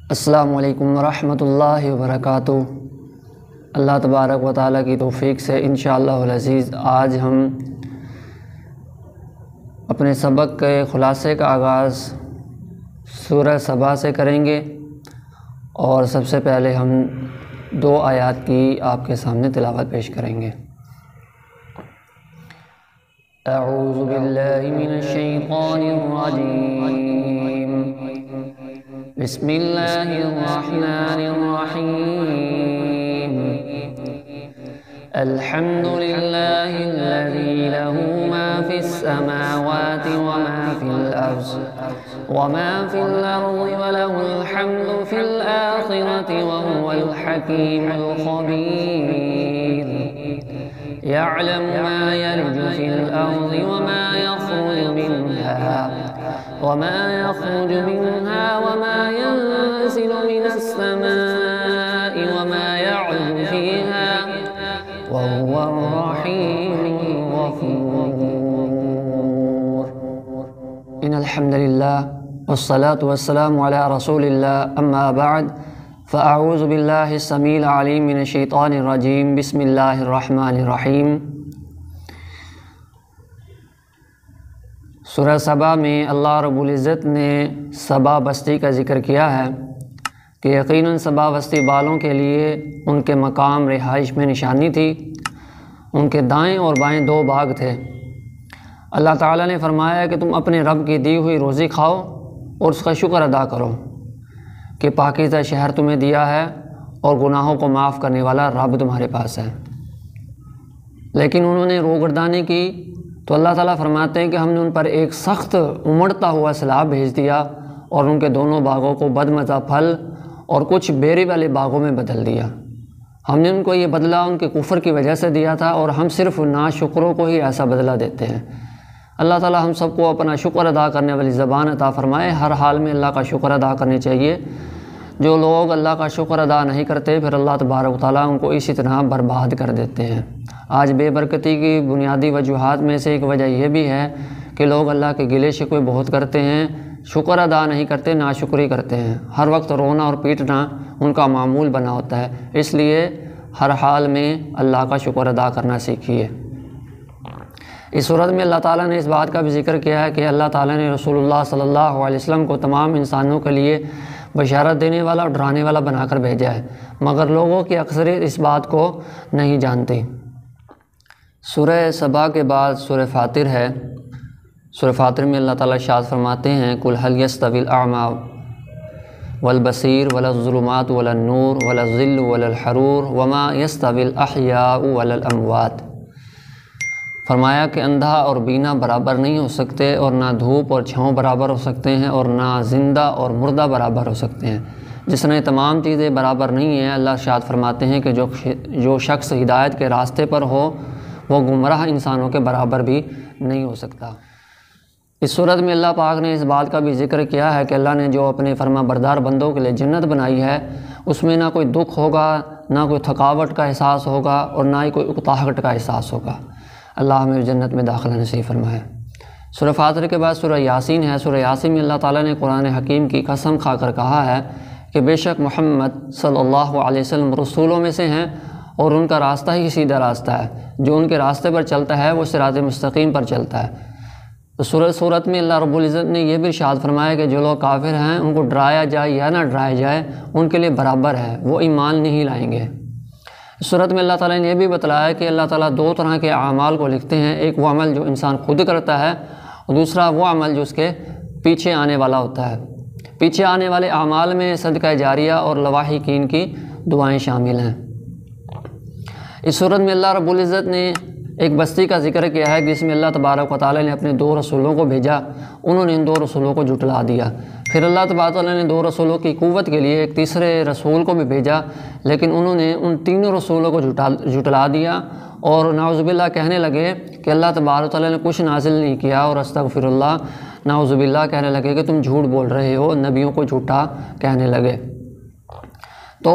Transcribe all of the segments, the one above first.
السلام علیکم ورحمۃ اللہ وبرکاتہ۔ اللہ تبارک و تعالیٰ کی توفیق سے انشاءاللہ العزیز آج ہم اپنے سبق کے خلاصے کا آغاز سورہ سبا سے کریں گے، اور سب سے پہلے ہم 2 آیات کی آپ کے سامنے تلاوت پیش کریں گے۔ اعوذ باللہ من الشیطان الرجیم، بسم اللہ الرحمن الرحیم، الحمد للہ الذی لہ ما فی السماوات وما فی الارض ولہ الحمد فی الآخرۃ وہو الحکیم الخبیر، یعلم ما یلج فی الارض وما یخرج منها وما ينزل من السماء وما يعرج فيها وهو الرحيم الغفور۔ ان الحمد للہ والصلاة والسلام على رسول اللہ، اما بعد فاعوذ باللہ السمیع العلیم من الشیطان الرجیم، بسم اللہ الرحمن الرحیم۔ سورہ سبا میں اللہ رب العزت نے سبا بستی کا ذکر کیا ہے کہ یقیناً سبا بستی والوں کے لیے ان کے مقام رہائش میں نشانی تھی۔ ان کے دائیں اور بائیں 2 باغ تھے۔ اللہ تعالیٰ نے فرمایا کہ تم اپنے رب کی دی ہوئی روزی کھاؤ اور اس کا شکر ادا کرو کہ پاکیزہ شہر تمہیں دیا ہے اور گناہوں کو معاف کرنے والا رب تمہارے پاس ہے۔ لیکن انہوں نے روگردانی کی تو اللہ تعالیٰ فرماتے ہیں کہ ہم نے ان پر ایک سخت امڑتا ہوا سیلاب بھیج دیا اور ان کے دونوں باغوں کو بدمزہ پھل اور کچھ بیری والے باغوں میں بدل دیا۔ ہم نے ان کو یہ بدلہ ان کے کفر کی وجہ سے دیا تھا، اور ہم صرف ناشکروں کو ہی ایسا بدلہ دیتے ہیں۔ اللہ تعالیٰ ہم سب کو اپنا شکر ادا کرنے والی زبان عطا فرمائے۔ ہر حال میں اللہ کا شکر ادا کرنے چاہیے۔ جو لوگ اللہ کا شکر ادا نہیں کرتے پھر اللہ تبارک و تعالیٰ ان کو اسی طرح برباد کر دیتے ہیں۔ آج بے برکتی کی بنیادی وجوہات میں سے ایک وجہ یہ بھی ہے کہ لوگ اللہ کے گلے شکوے بہت کرتے ہیں، شکر ادا نہیں کرتے، ناشکری کرتے ہیں۔ ہر وقت رونا اور پیٹنا ان کا معمول بنا ہوتا ہے۔ اس لیے ہر حال میں اللہ کا شکر ادا کرنا سیکھیے۔ اس صورت میں اللہ تعالیٰ نے اس بات کا بھی ذکر کیا ہے کہ اللہ تعالیٰ نے رسول اللہ صلی اللہ علیہ وسلم کو تمام انسانوں کے لیے بشارت دینے والا اور ڈرانے والا بنا کر بھیجا ہے، مگر لوگوں کی اکثریت اس بات کو نہیں جانتی۔ سورہ سبا کے بعد سورہ فاطر ہے۔ سورہ فاطر میں اللہ تعالیٰ ارشاد فرماتے ہیں قُلْ هَلْ يَسْتَوِي الْأَعْمَى وَالْبَصِيرُ وَلَا الظُّلُمَاتُ وَلَا النُّورُ وَلَا الظِّلُّ وَلَا الْحَرُورُ وَمَا يَسْتَوِي الْأَحْيَاءُ وَلَا الْأَمْوَاتُ۔ فرمایا کہ اندھا اور بینا برابر نہیں ہو سکتے، اور نہ دھوپ اور چھاؤں برابر ہو سکتے ہیں، اور نہ زندہ اور مردہ برابر ہو سکتے ہیں۔ جس نے تمام چیزیں برابر نہیں ہیں، اللہ ارشاد فرماتے ہیں کہ جو شخص ہدایت کے راستے پر ہو وہ گمراہ انسانوں کے برابر بھی نہیں ہو سکتا۔ اس صورت میں اللہ پاک نے اس بات کا بھی ذکر کیا ہے کہ اللہ نے جو اپنے فرما بردار بندوں کے لیے جنت بنائی ہے اس میں نہ کوئی دکھ ہوگا، نہ کوئی تھکاوٹ کا احساس ہوگا، اور نہ ہی کوئی اکتاہٹ کا احساس ہوگا۔ اللہ ہمیں جنت میں داخلہ نصیب فرمائے۔ سورہ فاطر کے بعد سورہ یاسین ہے۔ سورہ یاسین میں اللہ تعالیٰ نے قرآن حکیم کی قسم کھا کر کہا ہے کہ بے شک محمد صلی اللہ علیہ وسلم رسولوں میں سے ہیں، اور ان کا راستہ ہی سیدھا راستہ ہے۔ جو ان کے راستے پر چلتا ہے وہ صراط مستقیم پر چلتا ہے۔ تو صورت میں اللہ رب العزت نے یہ بھی ارشاد فرمایا کہ جو لوگ کافر ہیں ان کو ڈرایا جائے یا نہ ڈرایا جائے ان کے لیے برابر ہے، وہ ایمان نہیں لائیں گے۔ اس صورت میں اللہ تعالیٰ نے یہ بھی بتلایا کہ اللہ تعالیٰ 2 طرح کے اعمال کو لکھتے ہیں، ایک وہ عمل جو انسان خود کرتا ہے، اور دوسرا وہ عمل جو اس کے پیچھے آنے والا ہوتا ہے۔ پیچھے آنے والے اعمال میں صدقہ جاریہ اور لواحقین کی دعائیں شامل ہیں۔ اس صورت میں اللہ رب العزت نے ایک بستی کا ذکر کیا ہے جس میں اللہ تبارک و تعالیٰ نے اپنے 2 رسولوں کو بھیجا، انہوں نے ان 2 رسولوں کو جھٹلا دیا۔ پھر اللہ تبارک و تعالیٰ نے 2 رسولوں کی قوت کے لیے ایک تیسرے رسول کو بھی بھیجا، لیکن انہوں نے ان 3 رسولوں کو جھٹلا دیا اور نعوذ باللہ کہنے لگے کہ اللہ تبارک و تعالیٰ نے کچھ نازل نہیں کیا، اور استغفر اللہ نعوذ باللہ کہنے لگے کہ تم جھوٹ بول رہے ہو، نبیوں کو جھوٹا کہنے لگے۔ تو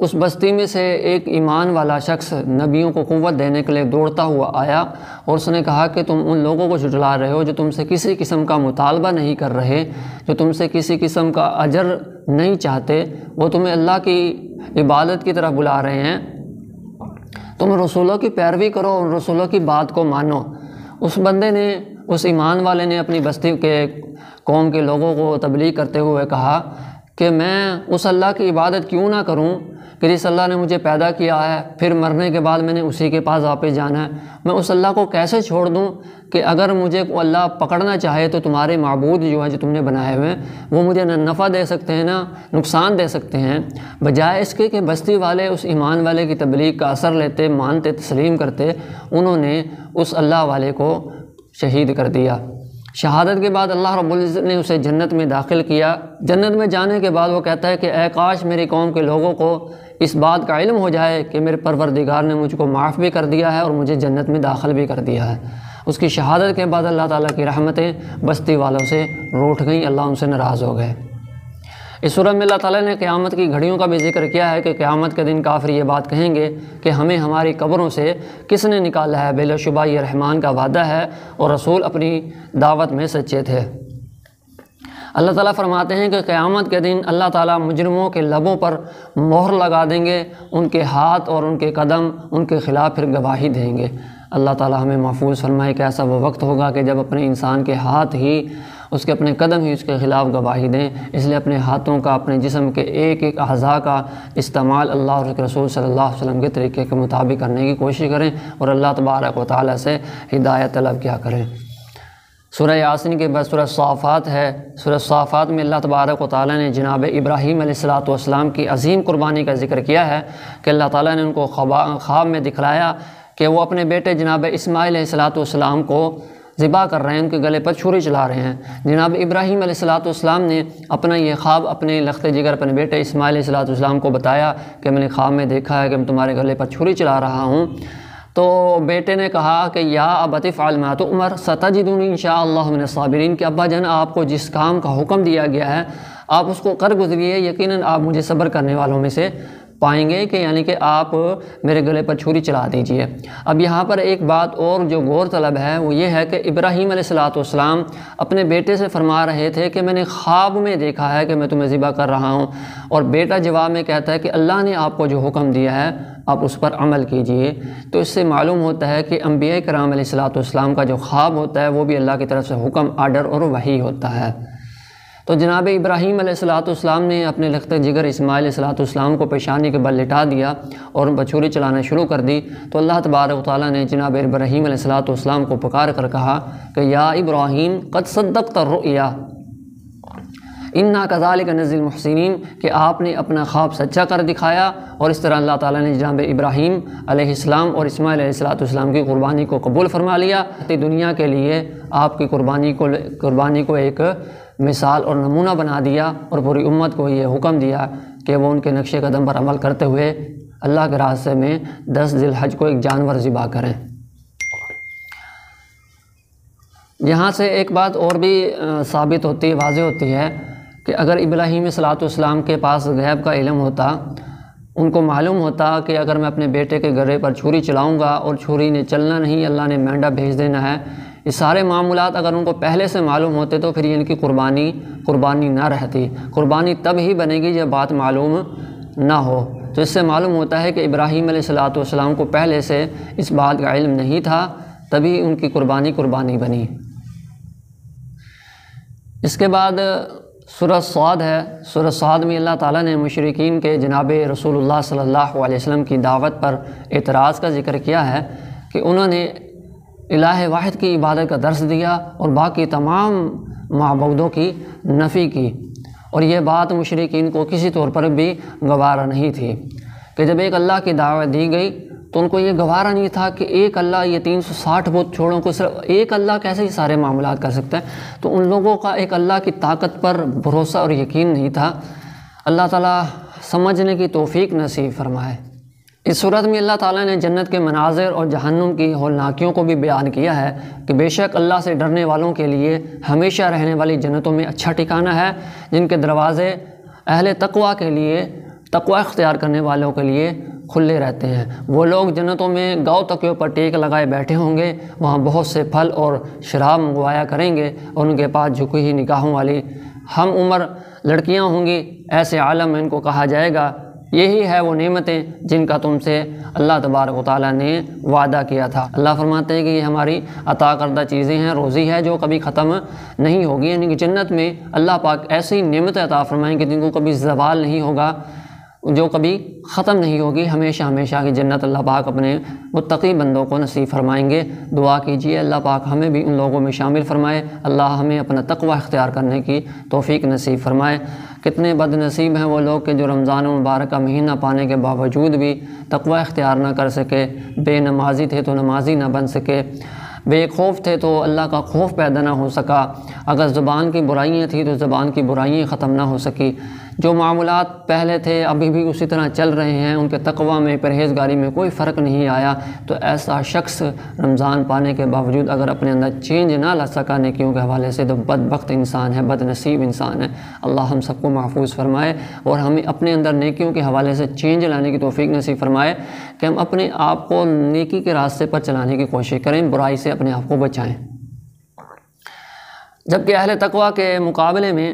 اس بستی میں سے ایک ایمان والا شخص نبیوں کو قوت دینے کے لیے دوڑتا ہوا آیا اور اس نے کہا کہ تم ان لوگوں کو جھٹلا رہے ہو جو تم سے کسی قسم کا مطالبہ نہیں کر رہے، جو تم سے کسی قسم کا اجر نہیں چاہتے، وہ تمہیں اللہ کی عبادت کی طرف بلا رہے ہیں، تم رسولوں کی پیروی کرو، ان رسولوں کی بات کو مانو۔ اس بندے نے، اس ایمان والے نے اپنی بستی کے قوم کے لوگوں کو تبلیغ کرتے ہوئے کہا کہ میں اس اللہ کی عبادت کیوں نہ کروں کہ جس اللہ نے مجھے پیدا کیا ہے، پھر مرنے کے بعد میں نے اسی کے پاس واپس جانا ہے۔ میں اس اللہ کو کیسے چھوڑ دوں کہ اگر مجھے اللہ پکڑنا چاہے تو تمہارے معبود جو ہے، جو تم نے بنائے ہوئے، وہ مجھے نہ نفع دے سکتے ہیں نہ نقصان دے سکتے ہیں، بجائے اس کے کہ بستی والے اس ایمان والے کی تبلیغ کا اثر لیتے، مانتے، تسلیم کرتے، انہوں نے اس اللہ والے کو شہید کر دیا۔ شہادت کے بعد اللہ رب العزت نے اسے جنت میں داخل کیا۔ جنت میں جانے کے بعد وہ کہتا ہے کہ اے کاش میری قوم کے لوگوں کو اس بات کا علم ہو جائے کہ میرے پروردگار نے مجھ کو معاف بھی کر دیا ہے اور مجھے جنت میں داخل بھی کر دیا ہے۔ اس کی شہادت کے بعد اللہ تعالیٰ کی رحمتیں بستی والوں سے روٹھ گئیں، اللہ ان سے ناراض ہو گئے۔ اس سورہ میں اللہ تعالیٰ نے قیامت کی گھڑیوں کا بھی ذکر کیا ہے کہ قیامت کے دن کافر یہ بات کہیں گے کہ ہمیں ہماری قبروں سے کس نے نکالا ہے، بلا شبہ یہ رحمان کا وعدہ ہے اور رسول اپنی دعوت میں سچے تھے۔ اللہ تعالیٰ فرماتے ہیں کہ قیامت کے دن اللہ تعالیٰ مجرموں کے لبوں پر مہر لگا دیں گے، ان کے ہاتھ اور ان کے قدم ان کے خلاف پھر گواہی دیں گے۔ اللہ تعالیٰ ہمیں محفوظ فرمائے کہ ایسا وہ وقت ہوگا کہ جب اپنے انسان کے ہاتھ ہی، اس کے اپنے قدم ہی اس کے خلاف گواہی دیں۔ اس لیے اپنے ہاتھوں کا، اپنے جسم کے ایک ایک اعضاء کا استعمال اللہ اور اس کے رسول صلی اللہ علیہ وسلم کے طریقے کے مطابق کرنے کی کوشش کریں اور اللہ تبارک و تعالیٰ سے ہدایت طلب کیا کریں۔ سورہ یاسین کے بعد سورہ صافات ہے۔ سورہ صافات میں اللہ تبارک و تعالیٰ نے جناب ابراہیم علیہ السلام کی عظیم قربانی کا ذکر کیا ہے کہ اللہ تعالیٰ نے ان کو خواب میں دکھلایا کہ وہ اپنے بیٹے جناب اسماعیل علیہ السلام کو ذبح کر رہے ہیں، ان کے گلے پر چھری چلا رہے ہیں۔ جناب ابراہیم علیہ السلام نے اپنا یہ خواب اپنے لخت جگر اپنے بیٹے اسماعیل علیہ السلام کو بتایا کہ میں نے خواب میں دیکھا ہے کہ میں تمہارے گلے پر چھری چلا رہا ہوں۔ تو بیٹے نے کہا کہ یا ابت افعل ما تؤمر ستجدنی ان شاء اللہ من الصابرین، کہ ابا جان آپ کو جس کام کا حکم دیا گیا ہے آپ اس کو کر گزریے، یقیناً آپ مجھے صبر کرنے والوں میں سے پائیں گے، کہ یعنی کہ آپ میرے گلے پر چھری چلا دیجئے۔ اب یہاں پر ایک بات اور جو غور طلب ہے وہ یہ ہے کہ ابراہیم علیہ السلام اپنے بیٹے سے فرما رہے تھے کہ میں نے خواب میں دیکھا ہے کہ میں تمہیں ذبح کر رہا ہوں، اور بیٹا جواب میں کہتا ہے کہ اللہ نے آپ کو جو حکم دیا ہے آپ اس پر عمل کیجئے۔ تو اس سے معلوم ہوتا ہے کہ انبیاء کرام علیہ السلام کا جو خواب ہوتا ہے وہ بھی اللہ کی طرف سے حکم، آرڈر اور وحی ہوتا ہے۔ تو جناب ابراہیم علیہ السلام نے اپنے لخت جگر اسماعیل علیہ السلام کو پیشانی کے بل لٹا دیا اور ان پر چھری چلانا شروع کر دی۔ تو اللہ تبارک و تعالیٰ نے جناب ابراہیم علیہ السلام کو پکار کر کہا کہ یا ابراہیم قد صدقت الرؤیا انا کذالک نجزی المحسنین، کہ آپ نے اپنا خواب سچا کر دکھایا، اور اس طرح اللہ تعالیٰ نے جناب ابراہیم علیہ السلام اور اسماعیل علیہ السلام کی قربانی کو قبول فرما لیا۔ دنیا کے لیے آپ کی قربانی کو ایک مثال اور نمونہ بنا دیا، اور پوری امت کو یہ حکم دیا کہ وہ ان کے نقش قدم پر عمل کرتے ہوئے اللہ کے راستے میں 10 ذی الحج کو ایک جانور ذبح کریں۔ یہاں سے ایک بات اور بھی ثابت ہوتی ہے، واضح ہوتی ہے کہ اگر ابراہیم علیہ السلام کے پاس غیب کا علم ہوتا، ان کو معلوم ہوتا کہ اگر میں اپنے بیٹے کے گلے پر چھری چلاؤں گا اور چھری نے چلنا نہیں، اللہ نے مینڈا بھیج دینا ہے، یہ سارے معاملات اگر ان کو پہلے سے معلوم ہوتے تو پھر ان کی قربانی نہ رہتی۔ قربانی تب ہی بنے گی جب بات معلوم نہ ہو۔ تو اس سے معلوم ہوتا ہے کہ ابراہیم علیہ السلام کو پہلے سے اس بات کا علم نہیں تھا، تبھی ان کی قربانی بنی۔ اس کے بعد سورہ صاد ہے۔ سورہ صاد میں اللہ تعالیٰ نے مشرکین کے جناب رسول اللہ صلی اللہ علیہ وسلم کی دعوت پر اعتراض کا ذکر کیا ہے کہ انہوں نے الہ واحد کی عبادت کا درس دیا اور باقی تمام معبودوں کی نفی کی، اور یہ بات مشرکین کو کسی طور پر بھی گوارا نہیں تھی کہ جب ایک اللہ کی دعوت دی گئی تو ان کو یہ گوارا نہیں تھا کہ ایک اللہ، یہ 360 بت چھوڑوں کو صرف ایک اللہ کیسے ہی سارے معاملات کر سکتا ہے۔ تو ان لوگوں کا ایک اللہ کی طاقت پر بھروسہ اور یقین نہیں تھا۔ اللہ تعالیٰ سمجھنے کی توفیق نصیب فرمائے۔ اس صورت میں اللہ تعالیٰ نے جنت کے مناظر اور جہنم کی ہولناکیوں کو بھی بیان کیا ہے کہ بے شک اللہ سے ڈرنے والوں کے لیے ہمیشہ رہنے والی جنتوں میں اچھا ٹھکانہ ہے، جن کے دروازے اہل تقویٰ کے لیے، تقویٰ اختیار کرنے والوں کے لیے کھلے رہتے ہیں۔ وہ لوگ جنتوں میں گاؤں تکیوں پر ٹیک لگائے بیٹھے ہوں گے، وہاں بہت سے پھل اور شراب منگوایا کریں گے، اور ان کے پاس جھکی ہوئی نگاہوں والی ہم عمر لڑکیاں ہوں گی، ایسے عالم میں ان کو کہا جائے گا یہی ہے وہ نعمتیں جن کا تم سے اللہ تبارک و تعالیٰ نے وعدہ کیا تھا۔ اللہ فرماتے ہیں کہ یہ ہماری عطا کردہ چیزیں ہیں، روزی ہے جو کبھی ختم نہیں ہوگی، یعنی کہ جنت میں اللہ پاک ایسی نعمتیں عطا فرمائیں کہ جن کو کبھی زوال نہیں ہوگا، جو کبھی ختم نہیں ہوگی، ہمیشہ ہمیشہ کی جنت اللہ پاک اپنے متقی بندوں کو نصیب فرمائیں گے۔ دعا کیجئے اللہ پاک ہمیں بھی ان لوگوں میں شامل فرمائے، اللہ ہمیں اپنا تقوی اختیار کرنے کی توفیق نصیب فرمائے۔ کتنے بد نصیب ہیں وہ لوگ کہ جو رمضان مبارک کا مہینہ پانے کے باوجود بھی تقوی اختیار نہ کر سکے، بے نمازی تھے تو نمازی نہ بن سکے، بے خوف تھے تو اللہ کا خوف پیدا نہ ہو سکا، اگر زبان کی برائیاں تھیں تو زبان کی برائیاں ختم نہ ہو سکی، جو معاملات پہلے تھے ابھی بھی اسی طرح چل رہے ہیں، ان کے تقوی میں پرہیزگاری میں کوئی فرق نہیں آیا، تو ایسا شخص رمضان پانے کے باوجود اگر اپنے اندر چینج نہ لا سکا نیکیوں کے حوالے سے تو بدبخت انسان ہے، بد نصیب انسان ہے۔ اللہ ہم سب کو محفوظ فرمائے اور ہمیں اپنے اندر نیکیوں کے حوالے سے چینج لانے کی توفیق نصیب فرمائے کہ ہم اپنے آپ کو نیکی کے راستے پر چلانے کی کوشش کریں، برائی سے اپنے آپ کو بچائیں۔ جبکہ اہل تقوی کے مقابلے میں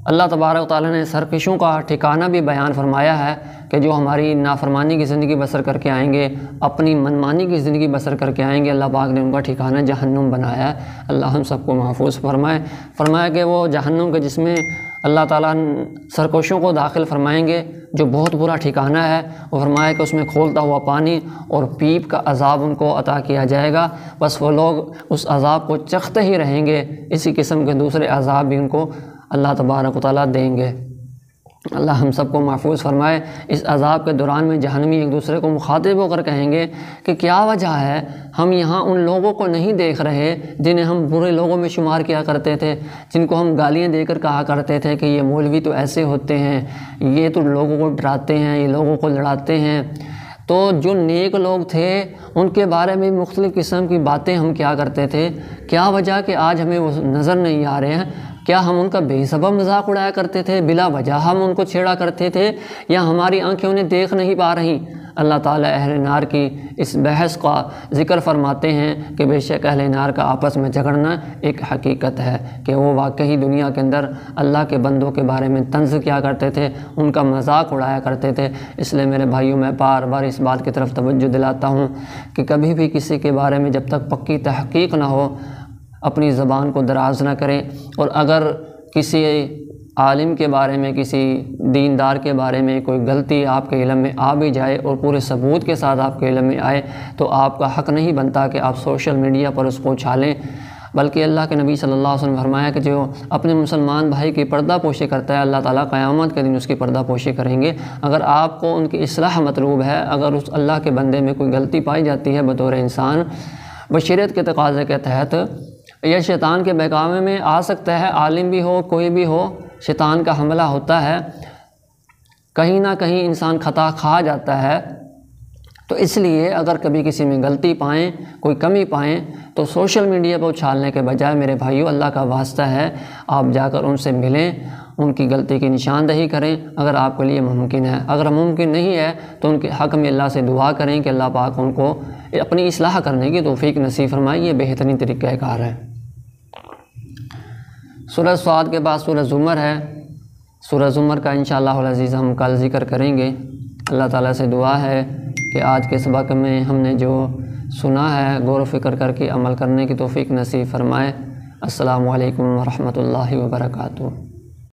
اللہ تبارک و تعالیٰ نے سرکشوں کا ٹھکانہ بھی بیان فرمایا ہے کہ جو ہماری نافرمانی کی زندگی بسر کر کے آئیں گے، اپنی منمانی کی زندگی بسر کر کے آئیں گے، اللہ پاک نے ان کا ٹھکانہ جہنم بنایا ہے۔ اللہ ہم سب کو محفوظ فرمائے کہ وہ جہنم کے جس میں اللہ تعالیٰ سرکشوں کو داخل فرمائیں گے جو بہت برا ٹھکانہ ہے، وہ فرمایا کہ اس میں کھولتا ہوا پانی اور پیپ کا عذاب ان کو عطا کیا جائے گا، بس وہ لوگ اس عذاب کو چکھتے ہی رہیں گے، اسی قسم کے دوسرے عذاب بھی ان کو اللہ تبارک و تعالیٰ دیں گے۔ اللہ ہم سب کو محفوظ فرمائے۔ اس عذاب کے دوران میں جہنمی ایک دوسرے کو مخاطب ہو کر کہیں گے کہ کیا وجہ ہے ہم یہاں ان لوگوں کو نہیں دیکھ رہے جنہیں ہم برے لوگوں میں شمار کیا کرتے تھے، جن کو ہم گالیاں دے کر کہا کرتے تھے کہ یہ مولوی تو ایسے ہوتے ہیں، یہ تو لوگوں کو ڈراتے ہیں، یہ لوگوں کو لڑاتے ہیں۔ تو جو نیک لوگ تھے ان کے بارے میں مختلف قسم کی باتیں ہم کیا کرتے تھے، کیا وجہ کہ آج ہمیں وہ نظر نہیں آ رہے ہیں؟ کیا ہم ان کا بے سبب مذاق اڑایا کرتے تھے، بلا وجہ ہم ان کو چھیڑا کرتے تھے، یا ہماری آنکھیں انہیں دیکھ نہیں پا رہی؟ اللہ تعالیٰ اہل نار کی اس بحث کا ذکر فرماتے ہیں کہ بے شک اہل نار کا آپس میں جھگڑنا ایک حقیقت ہے کہ وہ واقعی دنیا کے اندر اللہ کے بندوں کے بارے میں طنز کیا کرتے تھے، ان کا مذاق اڑایا کرتے تھے۔ اس لیے میرے بھائیوں میں بار بار اس بات کی طرف توجہ دلاتا ہوں کہ کبھی بھی کسی کے بارے میں جب تک پکی تحقیق نہ ہو اپنی زبان کو دراز نہ کریں، اور اگر کسی عالم کے بارے میں، کسی دیندار کے بارے میں کوئی غلطی آپ کے علم میں آ بھی جائے اور پورے ثبوت کے ساتھ آپ کے علم میں آئے تو آپ کا حق نہیں بنتا کہ آپ سوشل میڈیا پر اس کو اچھالیں، بلکہ اللہ کے نبی صلی اللہ علیہ وسلم نے فرمایا کہ جو اپنے مسلمان بھائی کی پردہ پوشی کرتا ہے اللہ تعالیٰ قیامت کے دن اس کی پردہ پوشی کریں گے۔ اگر آپ کو ان کی اصلاح مطلوب ہے، اگر اس اللہ کے بندے میں کوئی غلطی پائی جاتی ہے بطور انسان، بشریت کے تقاضے کے تحت یا شیطان کے بہکاوے میں آ سکتا ہے، عالم بھی ہو کوئی بھی ہو، شیطان کا حملہ ہوتا ہے، کہیں نہ کہیں انسان خطا کھا جاتا ہے، تو اس لیے اگر کبھی کسی میں غلطی پائیں، کوئی کمی پائیں تو سوشل میڈیا پر اچھالنے کے بجائے میرے بھائیو اللہ کا واسطہ ہے آپ جا کر ان سے ملیں، ان کی غلطی کی نشاندہی کریں اگر آپ کے لیے ممکن ہے، اگر ممکن نہیں ہے تو ان کے حق میں اللہ سے دعا کریں کہ اللہ پاک ان کو اپنی اصلاح کرنے کی توفیق نصیب فرمائے۔ یہ بہترین طریقہ کار ہے۔ سورہ صاد کے بعد سورہ زمر ہے، سورہ زمر کا انشاءاللہ العزیز ہم کل ذکر کریں گے۔ اللہ تعالیٰ سے دعا ہے کہ آج کے سبق میں ہم نے جو سنا ہے غور و فکر کر کے عمل کرنے کی توفیق نصیب فرمائے۔ السلام علیکم ورحمۃ اللہ وبرکاتہ۔